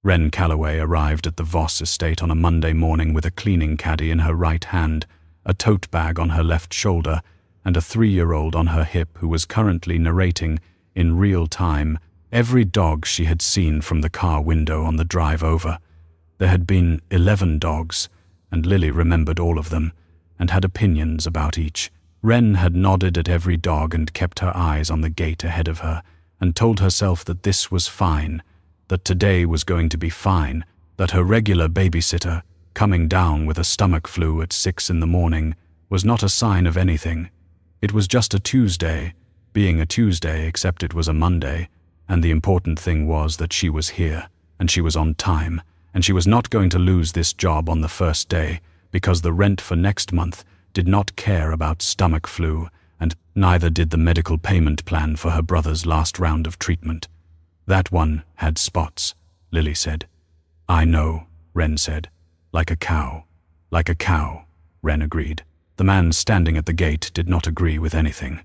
Wren Calloway arrived at the Voss estate on a Monday morning with a cleaning caddy in her right hand, a tote bag on her left shoulder, and a 3-year-old on her hip who was currently narrating, in real time, every dog she had seen from the car window on the drive over. There had been 11 dogs, and Lily remembered all of them, and had opinions about each. Wren had nodded at every dog and kept her eyes on the gate ahead of her, and told herself that this was fine, that today was going to be fine, that her regular babysitter, coming down with a stomach flu at 6 in the morning, was not a sign of anything. It was just a Tuesday, being a Tuesday except it was a Monday, and the important thing was that she was here, and she was on time, and she was not going to lose this job on the first day, because the rent for next month did not care about stomach flu, and neither did the medical payment plan for her brother's last round of treatment. That one had spots, Lily said. I know, Wren said. Like a cow. Like a cow, Wren agreed. The man standing at the gate did not agree with anything.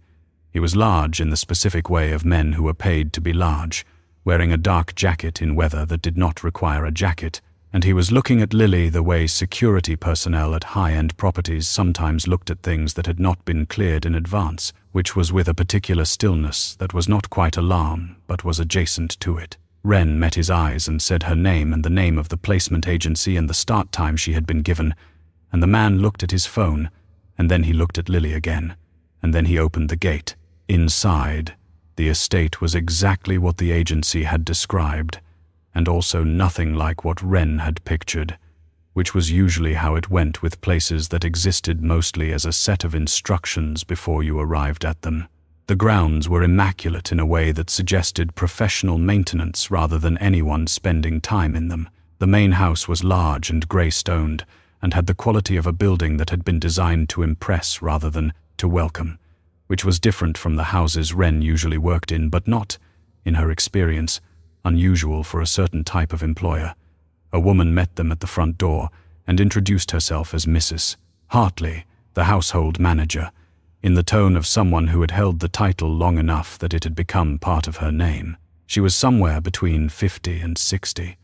He was large in the specific way of men who were paid to be large, wearing a dark jacket in weather that did not require a jacket, and he was looking at Lily the way security personnel at high-end properties sometimes looked at things that had not been cleared in advance, which was with a particular stillness that was not quite alarm, but was adjacent to it. Wren met his eyes and said her name and the name of the placement agency and the start time she had been given, and the man looked at his phone, and then he looked at Lily again, and then he opened the gate. Inside, the estate was exactly what the agency had described, and also nothing like what Wren had pictured, which was usually how it went with places that existed mostly as a set of instructions before you arrived at them. The grounds were immaculate in a way that suggested professional maintenance rather than anyone spending time in them. The main house was large and grey-stoned, and had the quality of a building that had been designed to impress rather than to welcome, which was different from the houses Wren usually worked in, but not, in her experience, unusual for a certain type of employer. A woman met them at the front door and introduced herself as Mrs. Hartley, the household manager, in the tone of someone who had held the title long enough that it had become part of her name. She was somewhere between 50 and 60,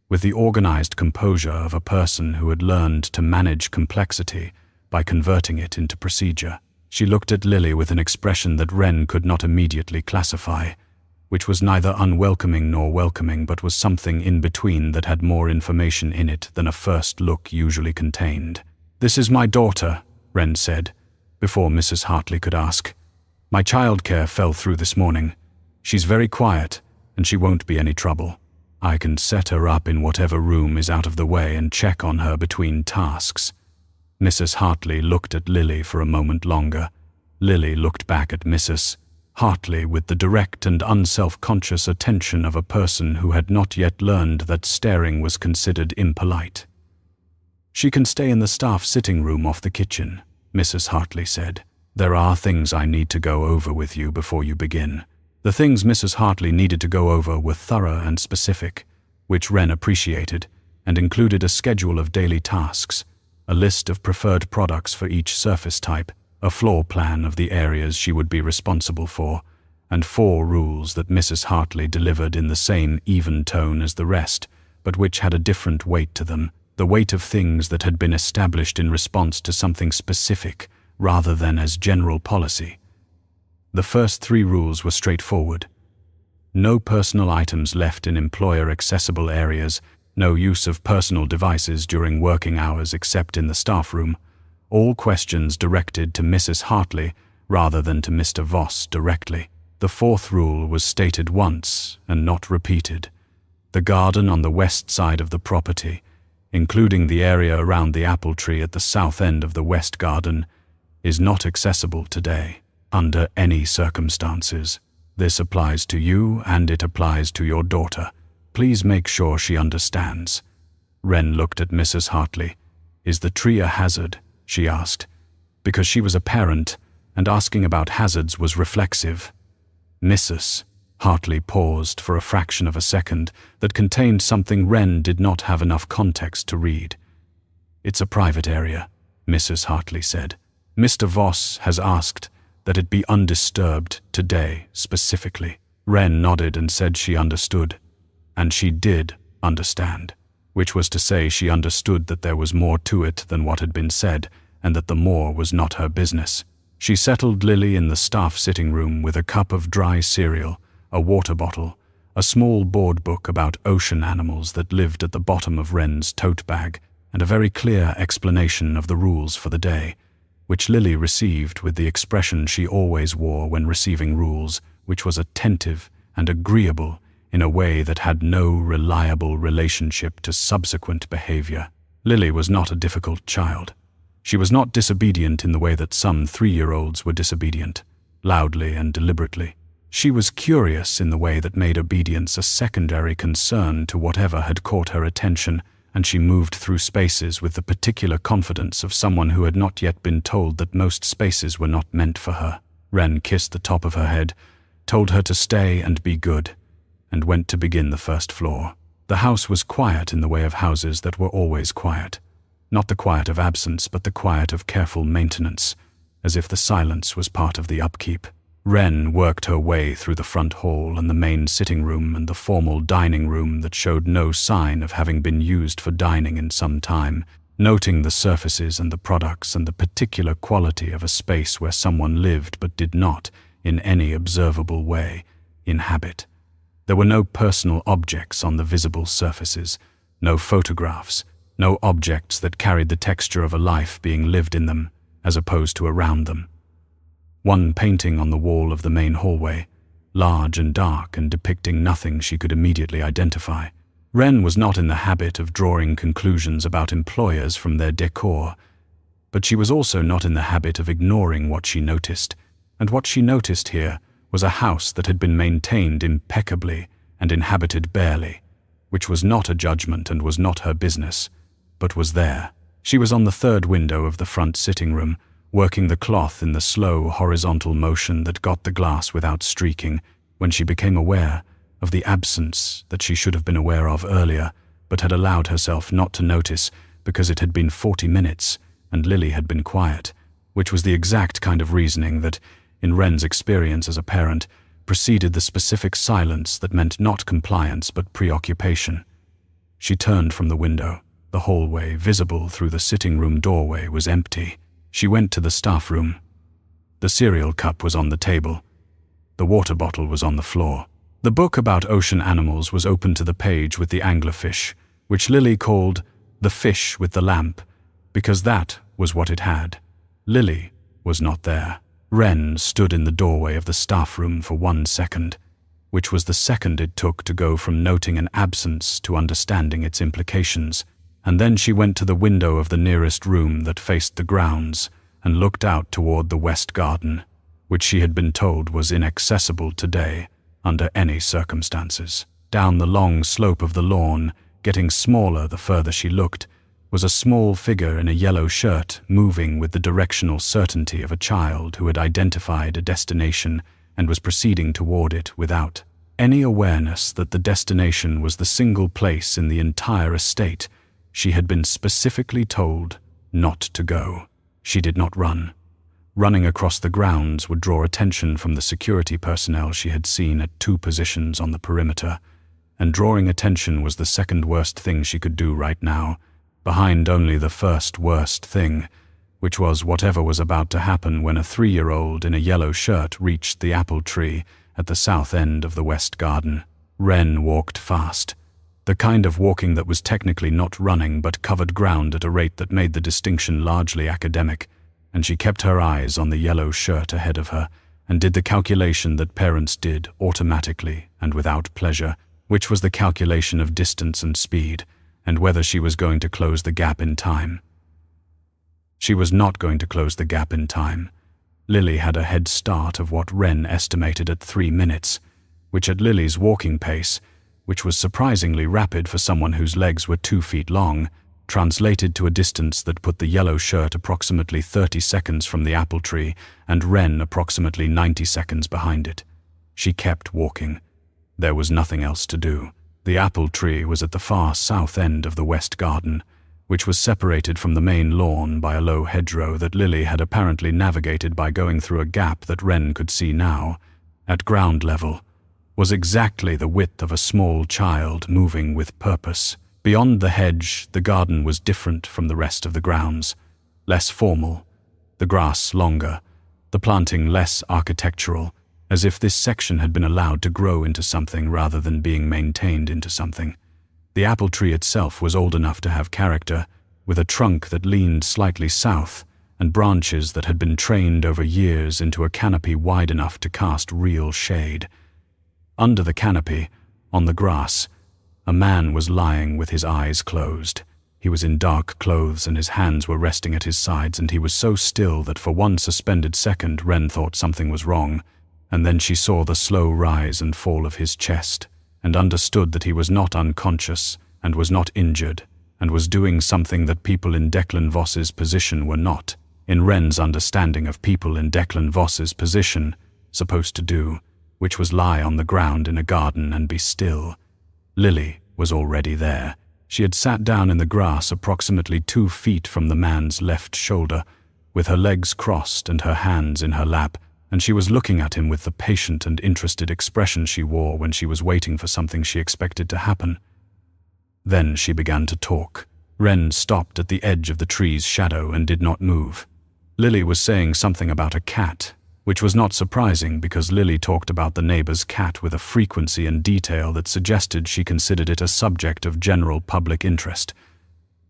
with the organized composure of a person who had learned to manage complexity by converting it into procedure. She looked at Lily with an expression that Wren could not immediately classify, which was neither unwelcoming nor welcoming, but was something in between that had more information in it than a first look usually contained. "This is my daughter," Wren said, before Mrs. Hartley could ask. "My childcare fell through this morning. She's very quiet, and she won't be any trouble. I can set her up in whatever room is out of the way and check on her between tasks." Mrs. Hartley looked at Lily for a moment longer. Lily looked back at Mrs. Hartley with the direct and unself-conscious attention of a person who had not yet learned that staring was considered impolite. "She can stay in the staff sitting room off the kitchen," Mrs. Hartley said. "There are things I need to go over with you before you begin." The things Mrs. Hartley needed to go over were thorough and specific, which Wren appreciated, and included a schedule of daily tasks, a list of preferred products for each surface type, a floor plan of the areas she would be responsible for, and 4 rules that Mrs. Hartley delivered in the same even tone as the rest, but which had a different weight to them, the weight of things that had been established in response to something specific rather than as general policy. The first 3 rules were straightforward. No personal items left in employer-accessible areas, no use of personal devices during working hours except in the staff room, all questions directed to Mrs. Hartley rather than to Mr. Voss directly. The 4th rule was stated once and not repeated. The garden on the west side of the property, including the area around the apple tree at the south end of the west garden, is not accessible today, under any circumstances. This applies to you and it applies to your daughter. Please make sure she understands. Wren looked at Mrs. Hartley. "Is the tree a hazard?" she asked, because she was a parent, and asking about hazards was reflexive. Mrs. Hartley paused for a fraction of a second that contained something Wren did not have enough context to read. "It's a private area," Mrs. Hartley said. "Mr. Voss has asked that it be undisturbed today specifically." Wren nodded and said she understood. And she did understand, which was to say she understood that there was more to it than what had been said, and that the more was not her business. She settled Lily in the staff sitting room with a cup of dry cereal, a water bottle, a small board book about ocean animals that lived at the bottom of Wren's tote bag, and a very clear explanation of the rules for the day, which Lily received with the expression she always wore when receiving rules, which was attentive and agreeable in a way that had no reliable relationship to subsequent behavior. Lily was not a difficult child. She was not disobedient in the way that some 3-year-olds were disobedient, loudly and deliberately. She was curious in the way that made obedience a secondary concern to whatever had caught her attention, and she moved through spaces with the particular confidence of someone who had not yet been told that most spaces were not meant for her. Wren kissed the top of her head, told her to stay and be good, and went to begin the first floor. The house was quiet in the way of houses that were always quiet. Not the quiet of absence, but the quiet of careful maintenance, as if the silence was part of the upkeep. Wren worked her way through the front hall and the main sitting room and the formal dining room that showed no sign of having been used for dining in some time, noting the surfaces and the products and the particular quality of a space where someone lived but did not, in any observable way, inhabit. There were no personal objects on the visible surfaces, no photographs, no objects that carried the texture of a life being lived in them, as opposed to around them. One painting on the wall of the main hallway, large and dark and depicting nothing she could immediately identify. Wren was not in the habit of drawing conclusions about employers from their decor, but she was also not in the habit of ignoring what she noticed, and what she noticed here was a house that had been maintained impeccably and inhabited barely, which was not a judgment and was not her business, but was there. She was on the third window of the front sitting room, working the cloth in the slow horizontal motion that got the glass without streaking, when she became aware of the absence that she should have been aware of earlier, but had allowed herself not to notice because it had been 40 minutes and Lily had been quiet, which was the exact kind of reasoning that, in Wren's experience as a parent, preceded the specific silence that meant not compliance but preoccupation. She turned from the window. The hallway, visible through the sitting room doorway, was empty. She went to the staff room. The cereal cup was on the table. The water bottle was on the floor. The book about ocean animals was open to the page with the anglerfish, which Lily called The Fish with the Lamp, because that was what it had. Lily was not there. Wren stood in the doorway of the staff room for 1 second, which was the second it took to go from noting an absence to understanding its implications, and then she went to the window of the nearest room that faced the grounds and looked out toward the west garden, which she had been told was inaccessible today under any circumstances. Down the long slope of the lawn, getting smaller the further she looked, was a small figure in a yellow shirt moving with the directional certainty of a child who had identified a destination and was proceeding toward it without any awareness that the destination was the single place in the entire estate she had been specifically told not to go. She did not run. Running across the grounds would draw attention from the security personnel she had seen at 2 positions on the perimeter, and drawing attention was the second worst thing she could do right now, behind only the first worst thing, which was whatever was about to happen when a 3-year-old in a yellow shirt reached the apple tree at the south end of the west garden. Wren walked fast, the kind of walking that was technically not running but covered ground at a rate that made the distinction largely academic, and she kept her eyes on the yellow shirt ahead of her and did the calculation that parents did automatically and without pleasure, which was the calculation of distance and speed, and whether she was going to close the gap in time. She was not going to close the gap in time. Lily had a head start of what Wren estimated at 3 minutes, which at Lily's walking pace, which was surprisingly rapid for someone whose legs were 2 feet long, translated to a distance that put the yellow shirt approximately 30 seconds from the apple tree and Wren approximately 90 seconds behind it. She kept walking. There was nothing else to do. The apple tree was at the far south end of the west garden, which was separated from the main lawn by a low hedgerow that Lily had apparently navigated by going through a gap that Wren could see now. At ground level, was exactly the width of a small child moving with purpose. Beyond the hedge, the garden was different from the rest of the grounds, less formal, the grass longer, the planting less architectural, as if this section had been allowed to grow into something rather than being maintained into something. The apple tree itself was old enough to have character, with a trunk that leaned slightly south and branches that had been trained over years into a canopy wide enough to cast real shade. Under the canopy, on the grass, a man was lying with his eyes closed. He was in dark clothes and his hands were resting at his sides, and he was so still that for one suspended second Wren thought something was wrong, and then she saw the slow rise and fall of his chest, and understood that he was not unconscious and was not injured, and was doing something that people in Declan Voss's position were not, in Wren's understanding of people in Declan Voss's position, supposed to do, which was lie on the ground in a garden and be still. Lily was already there. She had sat down in the grass approximately 2 feet from the man's left shoulder, with her legs crossed and her hands in her lap, and she was looking at him with the patient and interested expression she wore when she was waiting for something she expected to happen. Then she began to talk. Wren stopped at the edge of the tree's shadow and did not move. Lily was saying something about a cat, which was not surprising because Lily talked about the neighbor's cat with a frequency and detail that suggested she considered it a subject of general public interest.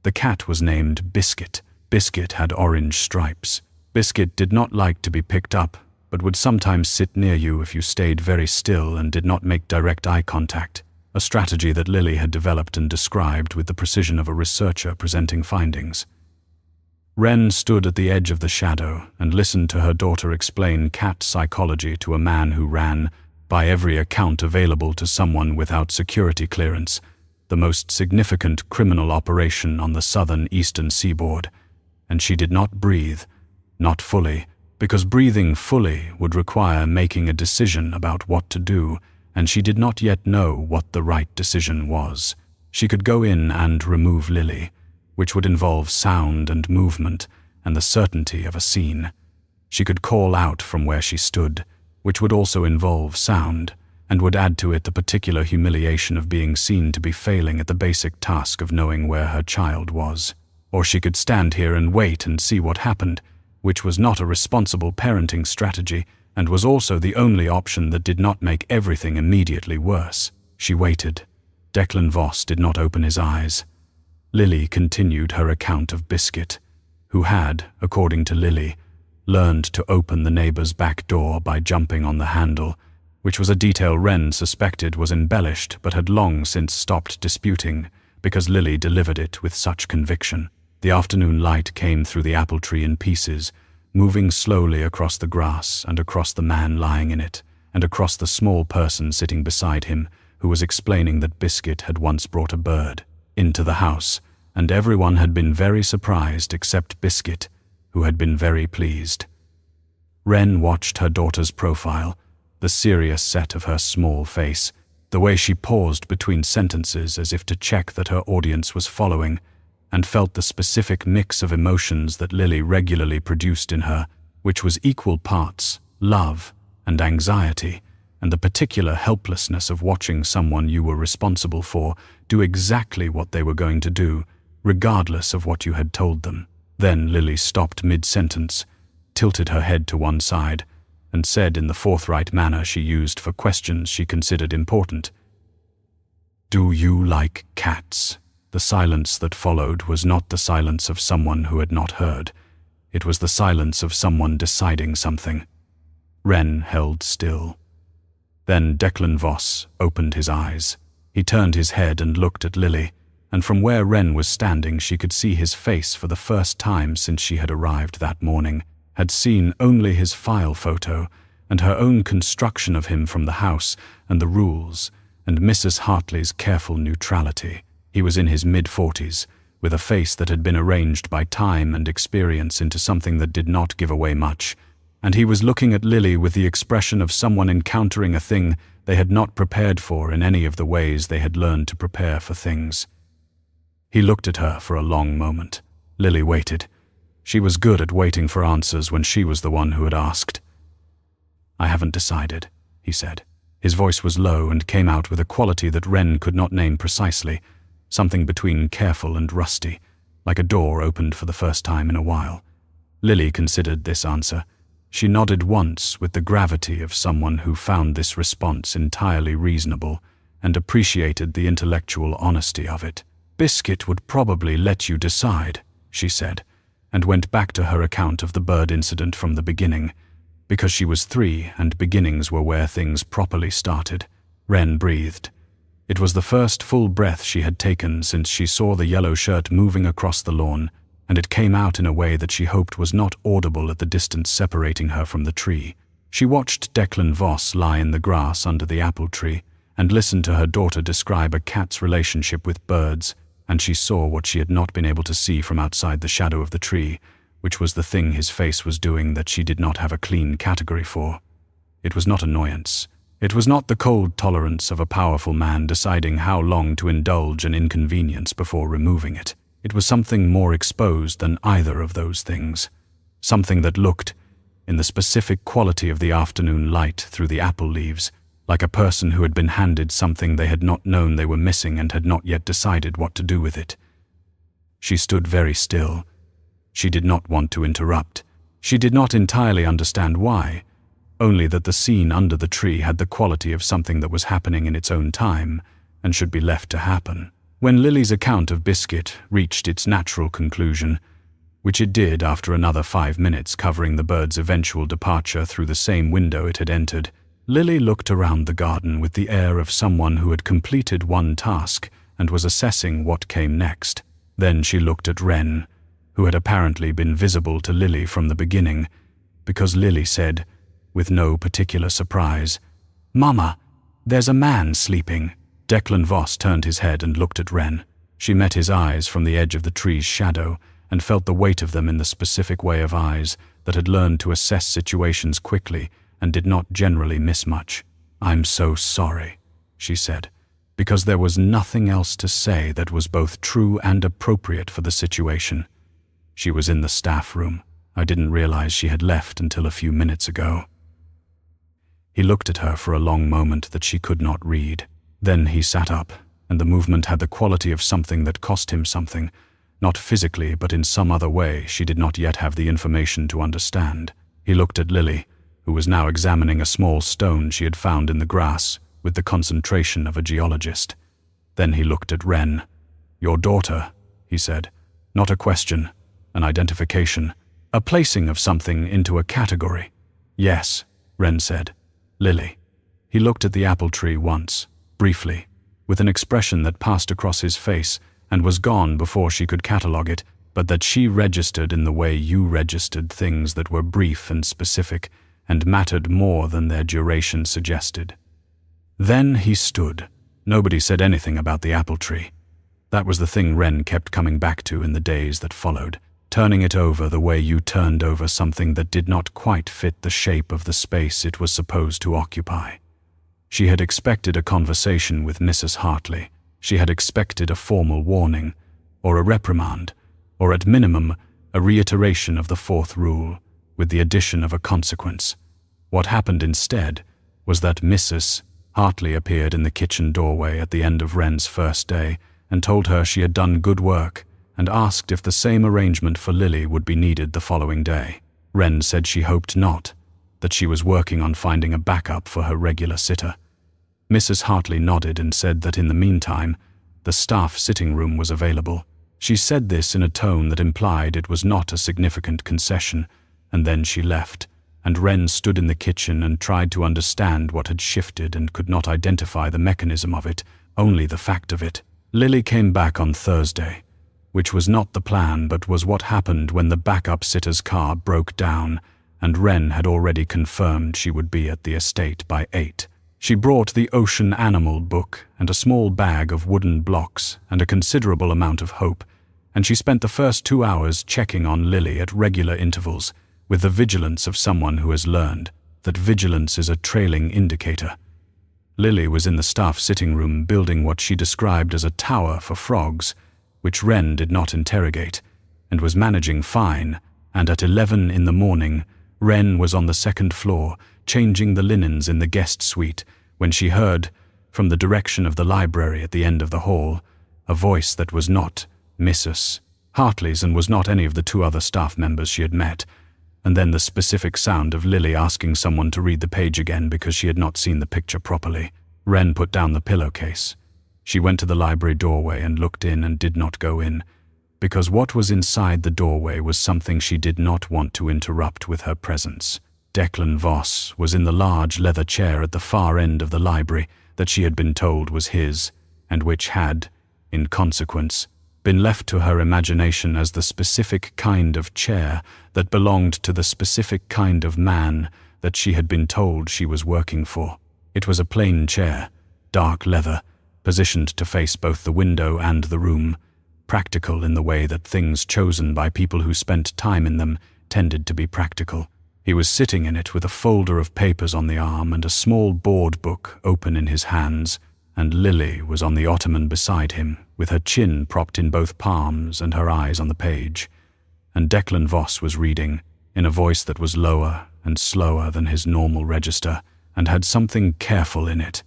The cat was named Biscuit. Biscuit had orange stripes. Biscuit did not like to be picked up, but would sometimes sit near you if you stayed very still and did not make direct eye contact, a strategy that Lily had developed and described with the precision of a researcher presenting findings. Wren stood at the edge of the shadow and listened to her daughter explain cat psychology to a man who ran, by every account available to someone without security clearance, the most significant criminal operation on the southern eastern seaboard, and she did not breathe, not fully, because breathing fully would require making a decision about what to do, and she did not yet know what the right decision was. She could go in and remove Lily, which would involve sound and movement and the certainty of a scene. She could call out from where she stood, which would also involve sound, and would add to it the particular humiliation of being seen to be failing at the basic task of knowing where her child was. Or she could stand here and wait and see what happened, which was not a responsible parenting strategy and was also the only option that did not make everything immediately worse. She waited. Declan Voss did not open his eyes. Lily continued her account of Biscuit, who had, according to Lily, learned to open the neighbor's back door by jumping on the handle, which was a detail Wren suspected was embellished but had long since stopped disputing because Lily delivered it with such conviction. The afternoon light came through the apple tree in pieces, moving slowly across the grass and across the man lying in it, and across the small person sitting beside him, who was explaining that Biscuit had once brought a bird into the house, and everyone had been very surprised except Biscuit, who had been very pleased. Wren watched her daughter's profile, the serious set of her small face, the way she paused between sentences as if to check that her audience was following, and felt the specific mix of emotions that Lily regularly produced in her, which was equal parts love and anxiety, and the particular helplessness of watching someone you were responsible for do exactly what they were going to do, regardless of what you had told them. Then Lily stopped mid-sentence, tilted her head to one side, and said in the forthright manner she used for questions she considered important, "Do you like cats?" The silence that followed was not the silence of someone who had not heard. It was the silence of someone deciding something. Wren held still. Then Declan Voss opened his eyes. He turned his head and looked at Lily, and from where Wren was standing she could see his face for the first time since she had arrived that morning, had seen only his file photo and her own construction of him from the house and the rules and Mrs. Hartley's careful neutrality. He was in his mid-40s, with a face that had been arranged by time and experience into something that did not give away much, and he was looking at Lily with the expression of someone encountering a thing they had not prepared for in any of the ways they had learned to prepare for things. He looked at her for a long moment. Lily waited. She was good at waiting for answers when she was the one who had asked. "I haven't decided," he said. His voice was low and came out with a quality that Wren could not name precisely, something between careful and rusty, like a door opened for the first time in a while. Lily considered this answer. She nodded once with the gravity of someone who found this response entirely reasonable and appreciated the intellectual honesty of it. "Biscuit would probably let you decide," she said, and went back to her account of the bird incident from the beginning, because she was 3 and beginnings were where things properly started. Wren breathed. It was the first full breath she had taken since she saw the yellow shirt moving across the lawn, and it came out in a way that she hoped was not audible at the distance separating her from the tree. She watched Declan Voss lie in the grass under the apple tree and listened to her daughter describe a cat's relationship with birds, and she saw what she had not been able to see from outside the shadow of the tree, which was the thing his face was doing that she did not have a clean category for. It was not annoyance. It was not the cold tolerance of a powerful man deciding how long to indulge an inconvenience before removing it. It was something more exposed than either of those things. Something that looked, in the specific quality of the afternoon light through the apple leaves, like a person who had been handed something they had not known they were missing and had not yet decided what to do with it. She stood very still. She did not want to interrupt. She did not entirely understand why, only that the scene under the tree had the quality of something that was happening in its own time and should be left to happen. When Lily's account of Biscuit reached its natural conclusion, which it did after another 5 minutes covering the bird's eventual departure through the same window it had entered, Lily looked around the garden with the air of someone who had completed one task and was assessing what came next. Then she looked at Wren, who had apparently been visible to Lily from the beginning, because Lily said, with no particular surprise, "Mama, there's a man sleeping." Declan Voss turned his head and looked at Wren. She met his eyes from the edge of the tree's shadow and felt the weight of them in the specific way of eyes that had learned to assess situations quickly and did not generally miss much. "I'm so sorry," she said, because there was nothing else to say that was both true and appropriate for the situation. She was in the staff room. I didn't realize she had left until a few minutes ago. He looked at her for a long moment that she could not read. Then he sat up, and the movement had the quality of something that cost him something, not physically but in some other way she did not yet have the information to understand. He looked at Lily, who was now examining a small stone she had found in the grass with the concentration of a geologist. Then he looked at Wren. "Your daughter," he said. "Not a question, an identification, a placing of something into a category." "Yes," Wren said. "Lily." He looked at the apple tree once, briefly, with an expression that passed across his face and was gone before she could catalogue it, but that she registered in the way you registered things that were brief and specific and mattered more than their duration suggested. Then he stood. Nobody said anything about the apple tree. That was the thing Wren kept coming back to in the days that followed, turning it over the way you turned over something that did not quite fit the shape of the space it was supposed to occupy. She had expected a conversation with Mrs. Hartley. She had expected a formal warning, or a reprimand, or at minimum, a reiteration of the 4th rule, with the addition of a consequence. What happened instead was that Mrs. Hartley appeared in the kitchen doorway at the end of Wren's first day and told her she had done good work and asked if the same arrangement for Lily would be needed the following day. Wren said she hoped not, that she was working on finding a backup for her regular sitter. Mrs. Hartley nodded and said that in the meantime, the staff sitting room was available. She said this in a tone that implied it was not a significant concession, and then she left, and Wren stood in the kitchen and tried to understand what had shifted and could not identify the mechanism of it, only the fact of it. Lily came back on Thursday, which was not the plan but was what happened when the backup sitter's car broke down, and Wren had already confirmed she would be at the estate by 8. She brought the Ocean Animal book and a small bag of wooden blocks and a considerable amount of hope, and she spent the first 2 hours checking on Lily at regular intervals, with the vigilance of someone who has learned that vigilance is a trailing indicator. Lily was in the staff sitting room building what she described as a tower for frogs, which Wren did not interrogate, and was managing fine, and at 11 in the morning, Wren was on the 2nd floor, changing the linens in the guest suite, when she heard, from the direction of the library at the end of the hall, a voice that was not Mrs. Hartley's and was not any of the two other staff members she had met, and then the specific sound of Lily asking someone to read the page again because she had not seen the picture properly. Wren put down the pillowcase. She went to the library doorway and looked in and did not go in, because what was inside the doorway was something she did not want to interrupt with her presence. Declan Voss was in the large leather chair at the far end of the library that she had been told was his, and which had, in consequence, been left to her imagination as the specific kind of chair that belonged to the specific kind of man that she had been told she was working for. It was a plain chair, dark leather, positioned to face both the window and the room, practical in the way that things chosen by people who spent time in them tended to be practical. He was sitting in it with a folder of papers on the arm and a small board book open in his hands, and Lily was on the ottoman beside him, with her chin propped in both palms and her eyes on the page. And Declan Voss was reading, in a voice that was lower and slower than his normal register, and had something careful in it,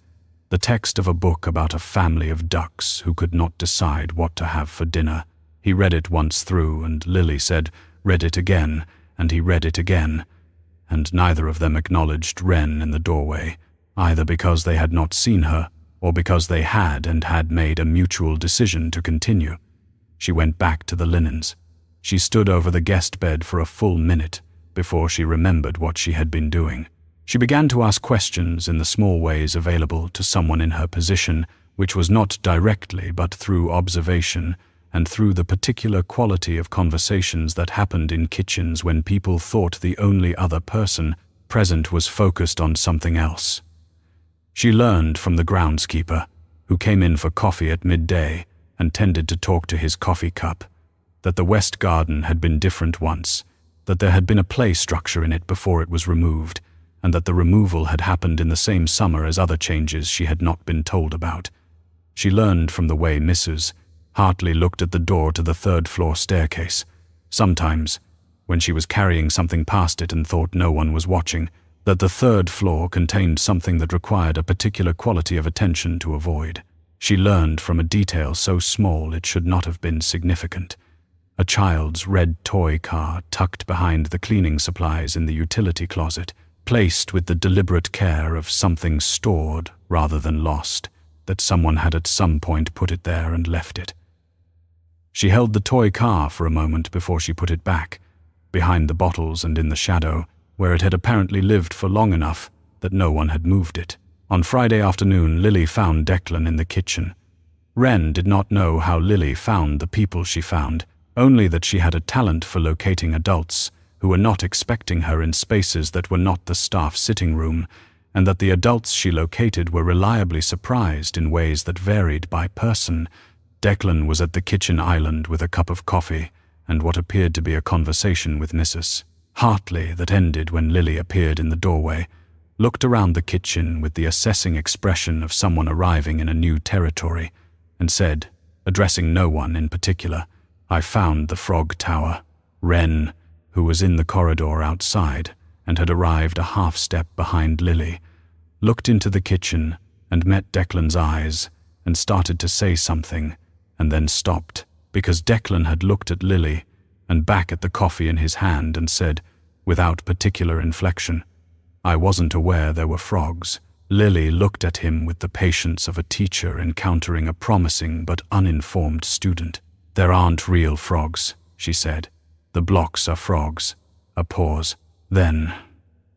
the text of a book about a family of ducks who could not decide what to have for dinner. He read it once through, and Lily said, "Read it again," and he read it again, and neither of them acknowledged Wren in the doorway, either because they had not seen her, or because they had and had made a mutual decision to continue. She went back to the linens. She stood over the guest bed for a full minute before she remembered what she had been doing. She began to ask questions in the small ways available to someone in her position, which was not directly but through observation and through the particular quality of conversations that happened in kitchens when people thought the only other person present was focused on something else. She learned from the groundskeeper, who came in for coffee at midday and tended to talk to his coffee cup, that the West Garden had been different once, that there had been a play structure in it before it was removed, and that the removal had happened in the same summer as other changes she had not been told about. She learned from the way Mrs. Hartley looked at the door to the third-floor staircase, sometimes, when she was carrying something past it and thought no one was watching, that the third floor contained something that required a particular quality of attention to avoid. She learned from a detail so small it should not have been significant. A child's red toy car tucked behind the cleaning supplies in the utility closet, placed with the deliberate care of something stored rather than lost, that someone had at some point put it there and left it. She held the toy car for a moment before she put it back, behind the bottles and in the shadow, where it had apparently lived for long enough that no one had moved it. On Friday afternoon, Lily found Declan in the kitchen. Wren did not know how Lily found the people she found, only that she had a talent for locating adults who were not expecting her in spaces that were not the staff sitting room, and that the adults she located were reliably surprised in ways that varied by person. Declan was at the kitchen island with a cup of coffee and what appeared to be a conversation with Mrs. Hartley that ended when Lily appeared in the doorway, looked around the kitchen with the assessing expression of someone arriving in a new territory, and said, addressing no one in particular, "I found the frog tower." Wren, who was in the corridor outside and had arrived a half-step behind Lily, looked into the kitchen and met Declan's eyes and started to say something, and then stopped, because Declan had looked at Lily and back at the coffee in his hand and said, without particular inflection, "I wasn't aware there were frogs." Lily looked at him with the patience of a teacher encountering a promising but uninformed student. "There aren't real frogs," she said. "The blocks are frogs." A pause. Then,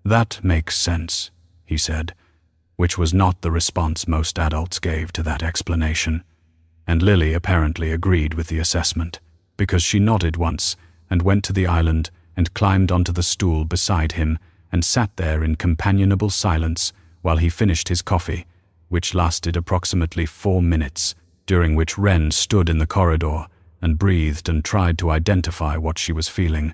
"That makes sense," he said, which was not the response most adults gave to that explanation. And Lily apparently agreed with the assessment, because she nodded once and went to the island and climbed onto the stool beside him and sat there in companionable silence while he finished his coffee, which lasted approximately 4 minutes, during which Wren stood in the corridor and breathed and tried to identify what she was feeling,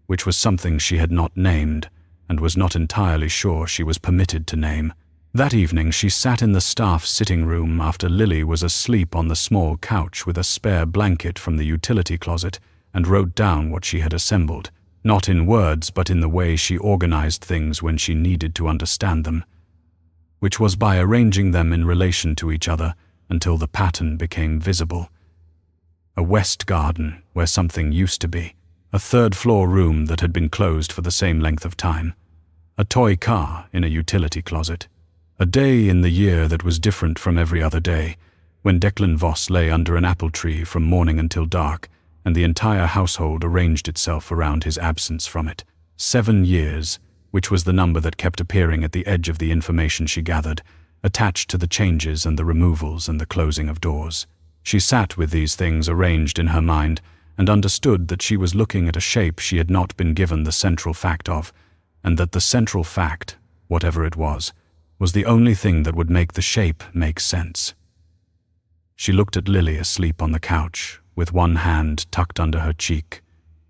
which was something she had not named and was not entirely sure she was permitted to name. That evening she sat in the staff sitting room after Lily was asleep on the small couch with a spare blanket from the utility closet and wrote down what she had assembled, not in words but in the way she organized things when she needed to understand them. which was by arranging them in relation to each other until the pattern became visible. A west garden where something used to be, a third-floor room that had been closed for the same length of time, a toy car in a utility closet, a day in the year that was different from every other day, when Declan Voss lay under an apple tree from morning until dark, and the entire household arranged itself around his absence from it. 7 years, which was the number that kept appearing at the edge of the information she gathered, attached to the changes and the removals and the closing of doors. She sat with these things arranged in her mind and understood that she was looking at a shape she had not been given the central fact of, and that the central fact, whatever it was the only thing that would make the shape make sense. She looked at Lily asleep on the couch, with one hand tucked under her cheek,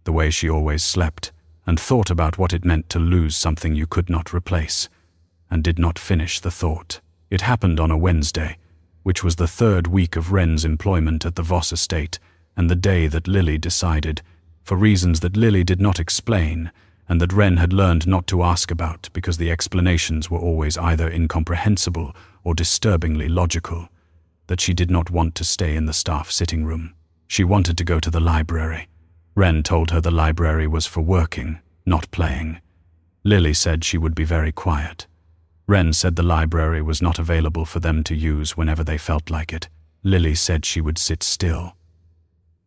the way she always slept, and thought about what it meant to lose something you could not replace, and did not finish the thought. It happened on a Wednesday, which was the 3rd week of Wren's employment at the Voss estate, and the day that Lily decided, for reasons that Lily did not explain, and that Wren had learned not to ask about because the explanations were always either incomprehensible or disturbingly logical, that she did not want to stay in the staff sitting room. She wanted to go to the library. Wren told her the library was for working, not playing. Lily said she would be very quiet. Wren said the library was not available for them to use whenever they felt like it. Lily said she would sit still.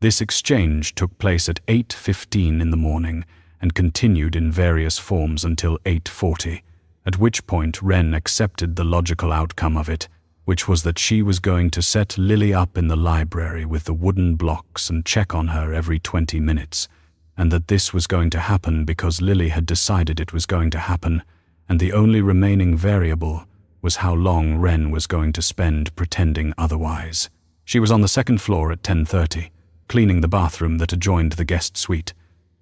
This exchange took place at 8:15 in the morning and continued in various forms until 8:40, at which point Wren accepted the logical outcome of it, which was that she was going to set Lily up in the library with the wooden blocks and check on her every 20 minutes, and that this was going to happen because Lily had decided it was going to happen, and the only remaining variable was how long Wren was going to spend pretending otherwise. She was on the 2nd floor at 10:30, cleaning the bathroom that adjoined the guest suite,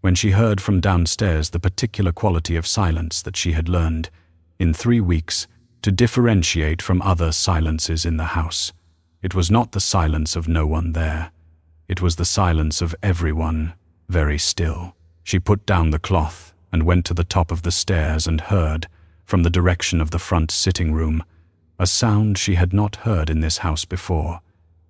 when she heard from downstairs the particular quality of silence that she had learned, in 3 weeks, to differentiate from other silences in the house. It was not the silence of no one there. It was the silence of everyone, very still. She put down the cloth and went to the top of the stairs and heard, from the direction of the front sitting room, a sound she had not heard in this house before,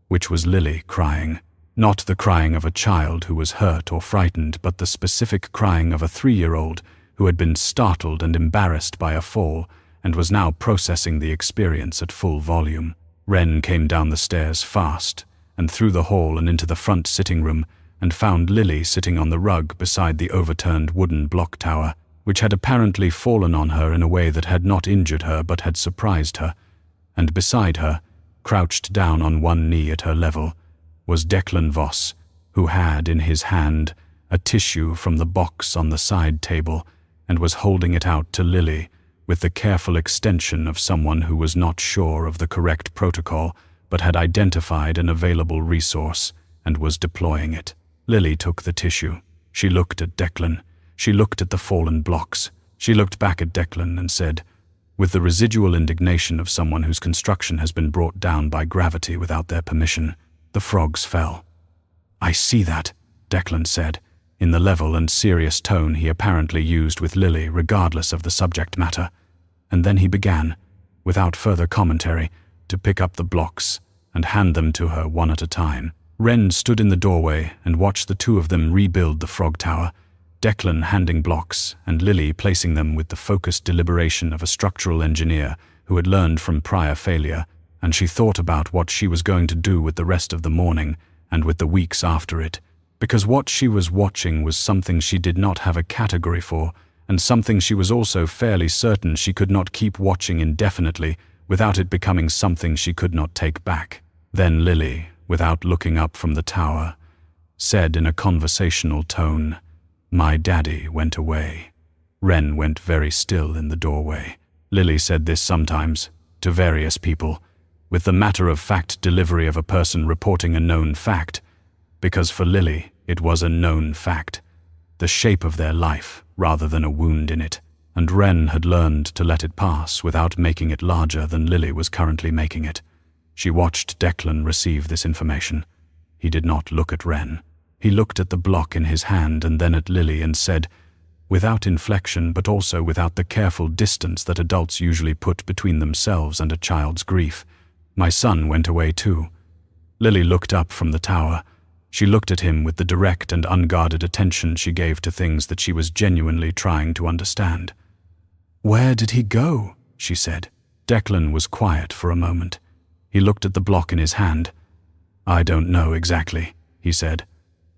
which was Lily crying. Not the crying of a child who was hurt or frightened, but the specific crying of a 3-year-old who had been startled and embarrassed by a fall and was now processing the experience at full volume. Wren came down the stairs fast and through the hall and into the front sitting room and found Lily sitting on the rug beside the overturned wooden block tower, which had apparently fallen on her in a way that had not injured her but had surprised her, and beside her, crouched down on one knee at her level, was Declan Voss, who had in his hand a tissue from the box on the side table and was holding it out to Lily with the careful extension of someone who was not sure of the correct protocol but had identified an available resource and was deploying it. Lily took the tissue. She looked at Declan. She looked at the fallen blocks. She looked back at Declan and said, with the residual indignation of someone whose construction has been brought down by gravity without their permission, "The frogs fell." "I see that," Declan said, in the level and serious tone he apparently used with Lily regardless of the subject matter, and then he began, without further commentary, to pick up the blocks and hand them to her one at a time. Wren stood in the doorway and watched the two of them rebuild the frog tower, Declan handing blocks and Lily placing them with the focused deliberation of a structural engineer who had learned from prior failure, and she thought about what she was going to do with the rest of the morning and with the weeks after it, because what she was watching was something she did not have a category for, and something she was also fairly certain she could not keep watching indefinitely without it becoming something she could not take back. Then Lily, without looking up from the tower, said in a conversational tone, "My daddy went away." Wren went very still in the doorway. Lily said this sometimes, to various people, with the matter-of-fact delivery of a person reporting a known fact, because for Lily it was a known fact, the shape of their life rather than a wound in it, and Wren had learned to let it pass without making it larger than Lily was currently making it. She watched Declan receive this information. He did not look at Wren. He looked at the block in his hand and then at Lily and said, without inflection but also without the careful distance that adults usually put between themselves and a child's grief. "My son went away too." Lily looked up from the tower. She looked at him with the direct and unguarded attention she gave to things that she was genuinely trying to understand. "Where did he go?" she said. Declan was quiet for a moment. He looked at the block in his hand. "I don't know exactly," he said,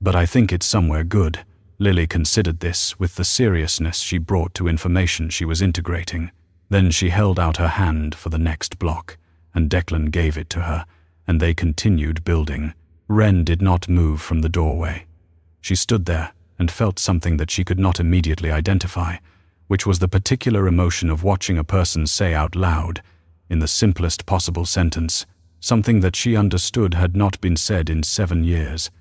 "but I think it's somewhere good." Lily considered this with the seriousness she brought to information she was integrating. Then she held out her hand for the next block, and Declan gave it to her, and they continued building. Wren did not move from the doorway. She stood there and felt something that she could not immediately identify, which was the particular emotion of watching a person say out loud, in the simplest possible sentence, something that she understood had not been said in 7 years.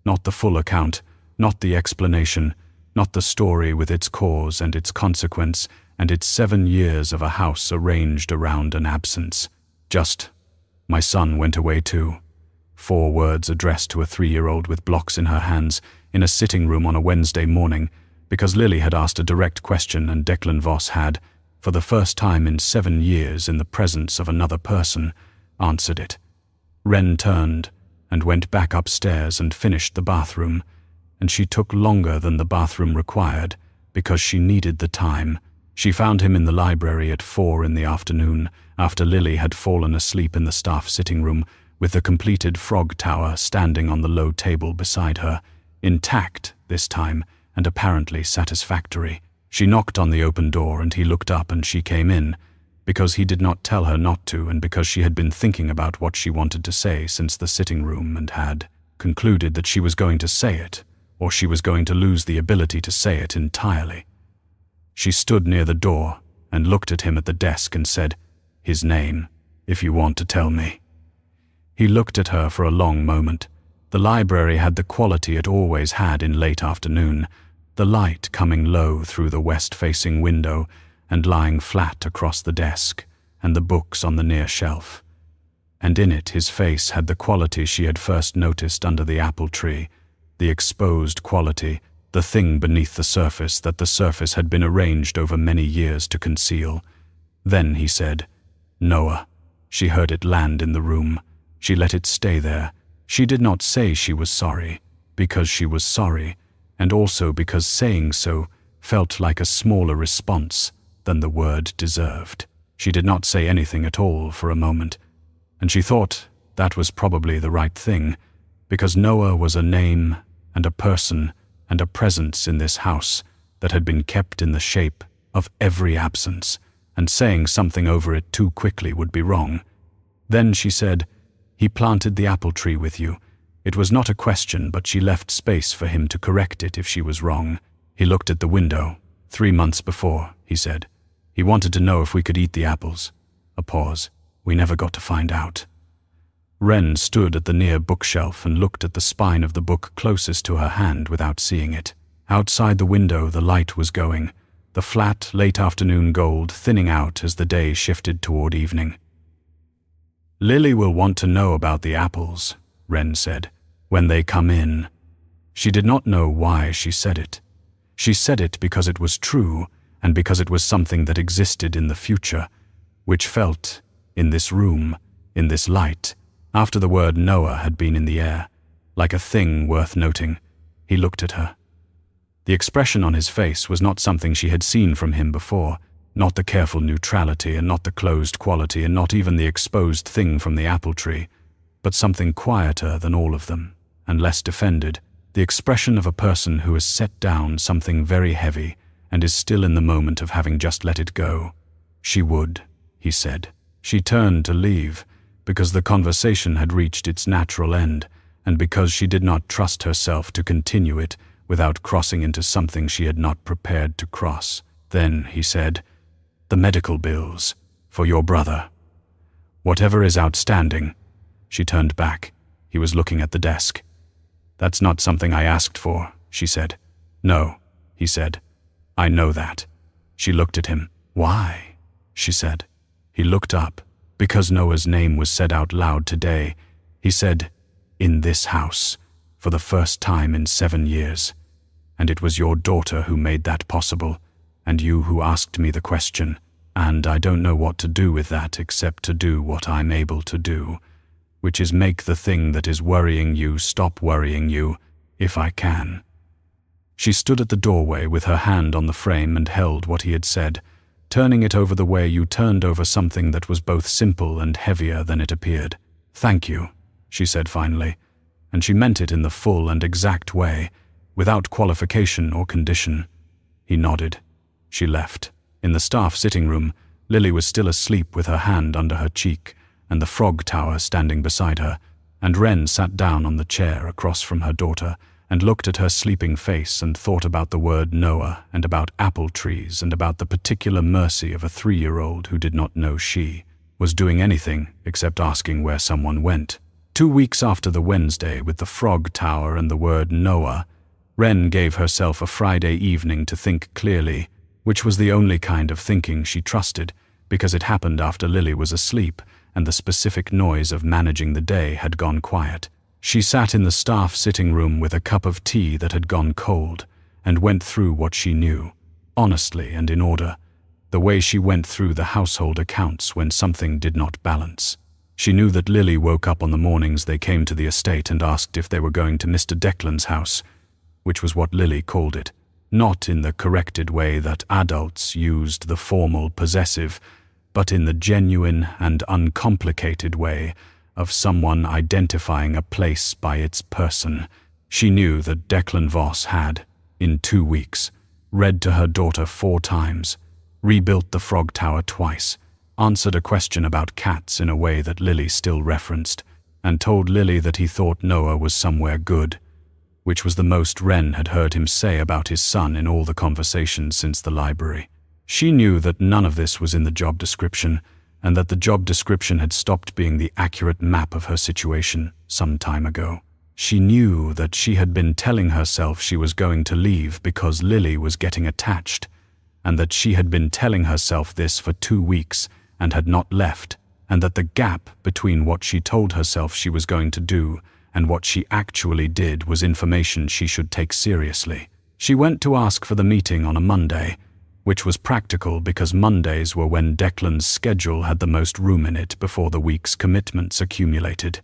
Not the full account, not the explanation, not the story with its cause and its consequence and its 7 years of a house arranged around an absence. Just, "My son went away too." 4 words addressed to a 3-year-old with blocks in her hands in a sitting room on a Wednesday morning, because Lily had asked a direct question and Declan Voss had, for the first time in 7 years in the presence of another person, answered it. Wren turned and went back upstairs and finished the bathroom, and she took longer than the bathroom required because she needed the time. She found him in the library at 4 in the afternoon, after Lily had fallen asleep in the staff sitting room, with the completed frog tower standing on the low table beside her, intact this time and apparently satisfactory. She knocked on the open door and he looked up and she came in, because he did not tell her not to and because she had been thinking about what she wanted to say since the sitting room and had concluded that she was going to say it, or she was going to lose the ability to say it entirely. She stood near the door and looked at him at the desk and said, "His name, if you want to tell me." He looked at her for a long moment. The library had the quality it always had in late afternoon, the light coming low through the west-facing window and lying flat across the desk and the books on the near shelf. And in it his face had the quality she had first noticed under the apple tree, the exposed quality, the thing beneath the surface that the surface had been arranged over many years to conceal. Then he said, "Noah." She heard it land in the room. She let it stay there. She did not say she was sorry, because she was sorry, and also because saying so felt like a smaller response than the word deserved. She did not say anything at all for a moment, and she thought that was probably the right thing, because Noah was a name and a person and a presence in this house that had been kept in the shape of every absence, and saying something over it too quickly would be wrong. Then she said, "He planted the apple tree with you." It was not a question, but she left space for him to correct it if she was wrong. He looked at the window. 3 months before, he said. He wanted to know if we could eat the apples. A pause. We never got to find out. Wren stood at the near bookshelf and looked at the spine of the book closest to her hand without seeing it. Outside the window the light was going, the flat, late afternoon gold thinning out as the day shifted toward evening. "Lily will want to know about the apples," Wren said, "when they come in." She did not know why she said it. She said it because it was true and because it was something that existed in the future, which felt, in this room, in this light, after the word Noah had been in the air, like a thing worth noting. He looked at her. The expression on his face was not something she had seen from him before, not the careful neutrality and not the closed quality and not even the exposed thing from the apple tree, but something quieter than all of them, and less defended, the expression of a person who has set down something very heavy and is still in the moment of having just let it go. She would, he said. She turned to leave, because the conversation had reached its natural end, and because she did not trust herself to continue it without crossing into something she had not prepared to cross. Then, he said, "The medical bills, for your brother. Whatever is outstanding." She turned back. He was looking at the desk. "That's not something I asked for," she said. "No," he said. "I know that." She looked at him. "Why?" she said. He looked up. Because Noah's name was said out loud today, he said, "In this house, for the first time in 7 years." and it was your daughter who made that possible, and you who asked me the question, and I don't know what to do with that except to do what I'm able to do, which is make the thing that is worrying you stop worrying you, if I can." She stood at the doorway with her hand on the frame and held what he had said, turning it over the way you turned over something that was both simple and heavier than it appeared. "Thank you," she said finally, and she meant it in the full and exact way, without qualification or condition. He nodded. She left. In the staff sitting room, Lily was still asleep with her hand under her cheek and the frog tower standing beside her, and Wren sat down on the chair across from her daughter and looked at her sleeping face and thought about the word Noah and about apple trees and about the particular mercy of a 3-year-old who did not know she was doing anything except asking where someone went. 2 weeks after the Wednesday with the frog tower and the word Noah, Wren gave herself a Friday evening to think clearly, which was the only kind of thinking she trusted, because it happened after Lily was asleep and the specific noise of managing the day had gone quiet. She sat in the staff sitting room with a cup of tea that had gone cold and went through what she knew, honestly and in order, the way she went through the household accounts when something did not balance. She knew that Lily woke up on the mornings they came to the estate and asked if they were going to Mr. Declan's house, which was what Lily called it, not in the corrected way that adults used the formal possessive, but in the genuine and uncomplicated way of someone identifying a place by its person. She knew that Declan Voss had, in 2 weeks, read to her daughter 4 times, rebuilt the frog tower twice, answered a question about cats in a way that Lily still referenced, and told Lily that he thought Noah was somewhere good, which was the most Wren had heard him say about his son in all the conversations since the library. She knew that none of this was in the job description, and that the job description had stopped being the accurate map of her situation some time ago. She knew that she had been telling herself she was going to leave because Lily was getting attached, and that she had been telling herself this for 2 weeks and had not left, and that the gap between what she told herself she was going to do and what she actually did was information she should take seriously. She went to ask for the meeting on a Monday, which was practical because Mondays were when Declan's schedule had the most room in it before the week's commitments accumulated.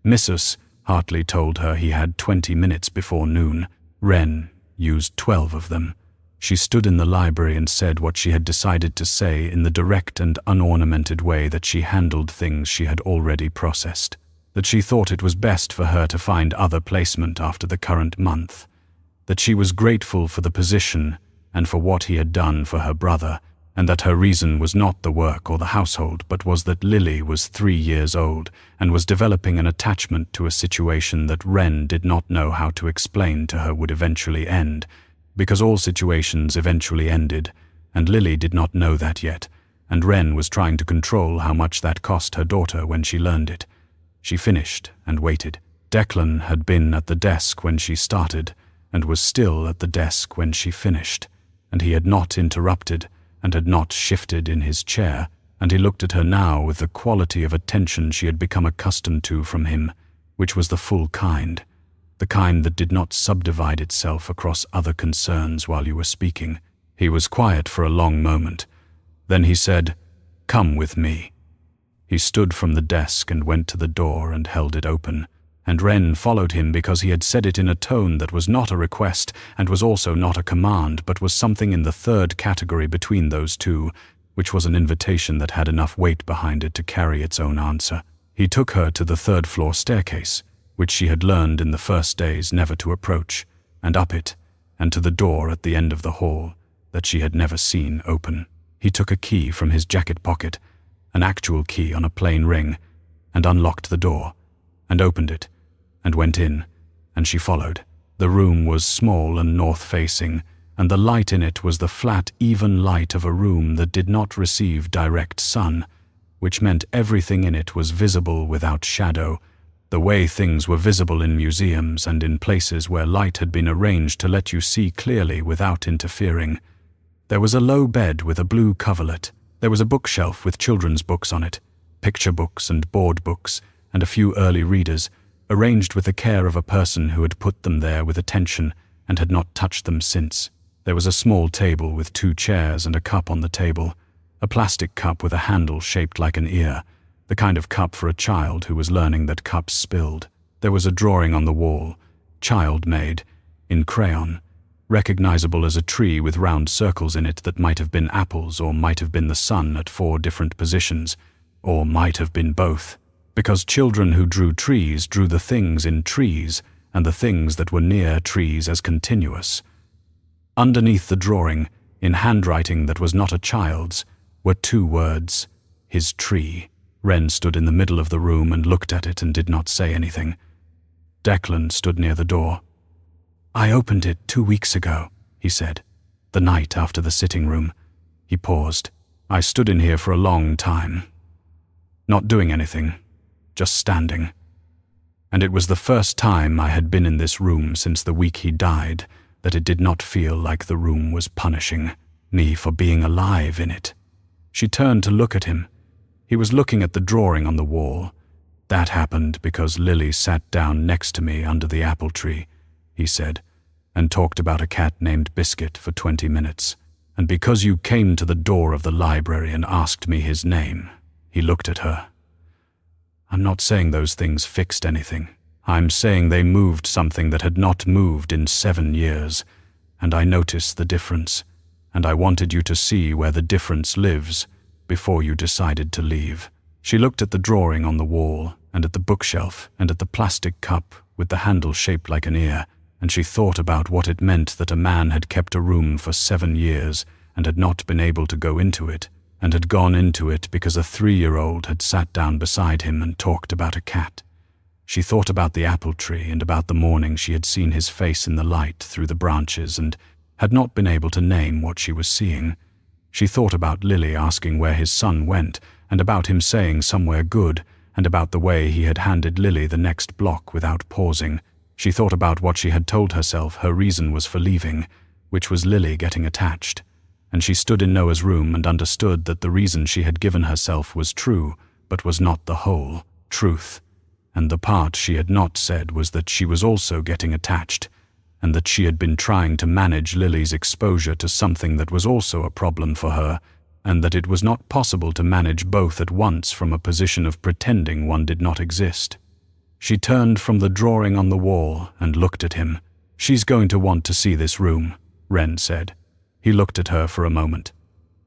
Mrs. Hartley told her he had 20 minutes before noon. Wren used 12 of them. She stood in the library and said what she had decided to say in the direct and unornamented way that she handled things she had already processed, that she thought it was best for her to find other placement after the current month, that she was grateful for the position and for what he had done for her brother, and that her reason was not the work or the household, but was that Lily was 3 years old and was developing an attachment to a situation that Wren did not know how to explain to her would eventually end, because all situations eventually ended, and Lily did not know that yet, and Wren was trying to control how much that cost her daughter when she learned it. She finished and waited. Declan had been at the desk when she started, and was still at the desk when she finished, and he had not interrupted and had not shifted in his chair, and he looked at her now with the quality of attention she had become accustomed to from him, which was the full kind, the kind that did not subdivide itself across other concerns while you were speaking. He was quiet for a long moment. Then he said, "Come with me." He stood from the desk and went to the door and held it open, and Wren followed him because he had said it in a tone that was not a request and was also not a command, but was something in the third category between those two, which was an invitation that had enough weight behind it to carry its own answer. He took her to the 3rd-floor staircase, which she had learned in the first days never to approach, and up it, and to the door at the end of the hall that she had never seen open. He took a key from his jacket pocket, an actual key on a plain ring, and unlocked the door, and opened it, and went in, and she followed. The room was small and north-facing, and the light in it was the flat, even light of a room that did not receive direct sun, which meant everything in it was visible without shadow, the way things were visible in museums and in places where light had been arranged to let you see clearly without interfering. There was a low bed with a blue coverlet. There was a bookshelf with children's books on it, picture books and board books, and a few early readers, arranged with the care of a person who had put them there with attention and had not touched them since. There was a small table with 2 chairs and a cup on the table, a plastic cup with a handle shaped like an ear, the kind of cup for a child who was learning that cups spilled. There was a drawing on the wall, child made, in crayon, recognizable as a tree with round circles in it that might have been apples or might have been the sun at 4 different positions, or might have been both, because children who drew trees drew the things in trees and the things that were near trees as continuous. Underneath the drawing, in handwriting that was not a child's, were 2 words, his tree. Wren stood in the middle of the room and looked at it and did not say anything. Declan stood near the door. "I opened it 2 weeks ago," he said, "the night after the sitting room." He paused. "I stood in here for a long time, not doing anything, just standing. And it was the first time I had been in this room since the week he died that it did not feel like the room was punishing me for being alive in it." She turned to look at him. He was looking at the drawing on the wall. "That happened because Lily sat down next to me under the apple tree," he said, "and talked about a cat named Biscuit for 20 minutes. And because you came to the door of the library and asked me his name." He looked at her. "I'm not saying those things fixed anything. I'm saying they moved something that had not moved in 7 years, and I noticed the difference, and I wanted you to see where the difference lives before you decided to leave." She looked at the drawing on the wall and at the bookshelf and at the plastic cup with the handle shaped like an ear, and she thought about what it meant that a man had kept a room for 7 years and had not been able to go into it, and had gone into it because a 3-year-old had sat down beside him and talked about a cat. She thought about the apple tree and about the morning she had seen his face in the light through the branches and had not been able to name what she was seeing. She thought about Lily asking where his son went, and about him saying somewhere good, and about the way he had handed Lily the next block without pausing. She thought about what she had told herself her reason was for leaving, which was Lily getting attached. And she stood in Noah's room and understood that the reason she had given herself was true, but was not the whole truth. And the part she had not said was that she was also getting attached, and that she had been trying to manage Lily's exposure to something that was also a problem for her, and that it was not possible to manage both at once from a position of pretending one did not exist. She turned from the drawing on the wall and looked at him. "She's going to want to see this room," Wren said. He looked at her for a moment.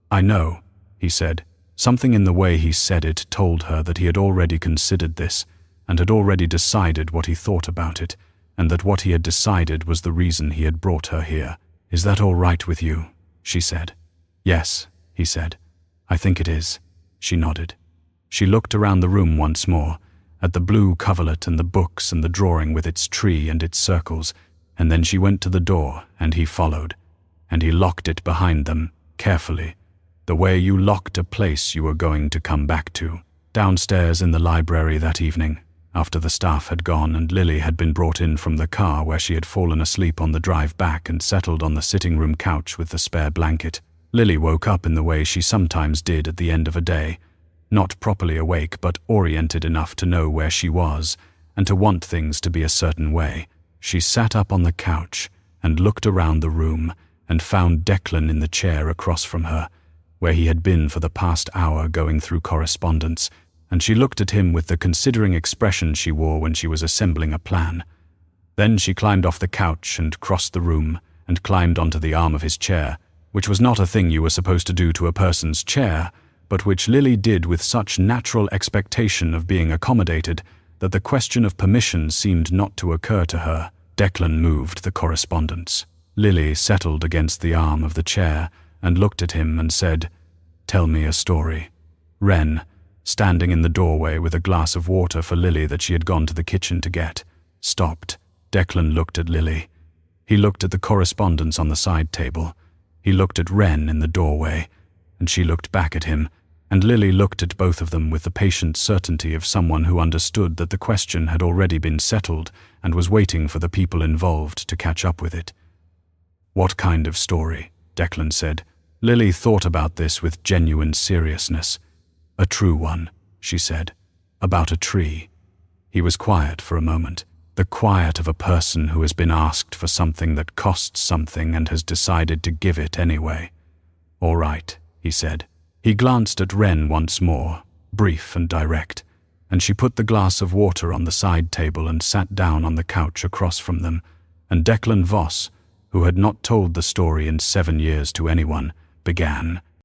"I know," he said. Something in the way he said it told her that he had already considered this, and had already decided what he thought about it, and that what he had decided was the reason he had brought her here. "Is that all right with you?" she said. "Yes," he said. "I think it is." She nodded. She looked around the room once more, at the blue coverlet and the books and the drawing with its tree and its circles, and then she went to the door, and he followed, and he locked it behind them, carefully, the way you locked a place you were going to come back to. Downstairs in the library that evening, after the staff had gone and Lily had been brought in from the car where she had fallen asleep on the drive back and settled on the sitting room couch with the spare blanket, Lily woke up in the way she sometimes did at the end of a day, not properly awake but oriented enough to know where she was and to want things to be a certain way. She sat up on the couch and looked around the room and found Declan in the chair across from her, where he had been for the past hour going through correspondence, and she looked at him with the considering expression she wore when she was assembling a plan. Then she climbed off the couch and crossed the room and climbed onto the arm of his chair, which was not a thing you were supposed to do to a person's chair, but which Lily did with such natural expectation of being accommodated that the question of permission seemed not to occur to her. Declan moved the correspondence. Lily settled against the arm of the chair and looked at him and said, "Tell me a story." Wren, standing in the doorway with a glass of water for Lily that she had gone to the kitchen to get, stopped. Declan looked at Lily. He looked at the correspondence on the side table. He looked at Wren in the doorway, and she looked back at him, and Lily looked at both of them with the patient certainty of someone who understood that the question had already been settled and was waiting for the people involved to catch up with it. "What kind of story?" Declan said. Lily thought about this with genuine seriousness. "A true one," she said. "About a tree." He was quiet for a moment. the quiet of a person who has been asked for something that costs something and has decided to give it anyway. "All right," he said. He glanced at Wren once more, brief and direct, and she put the glass of water on the side table and sat down on the couch across from them, and Declan Voss, who had not told the story in 7 years to anyone, began.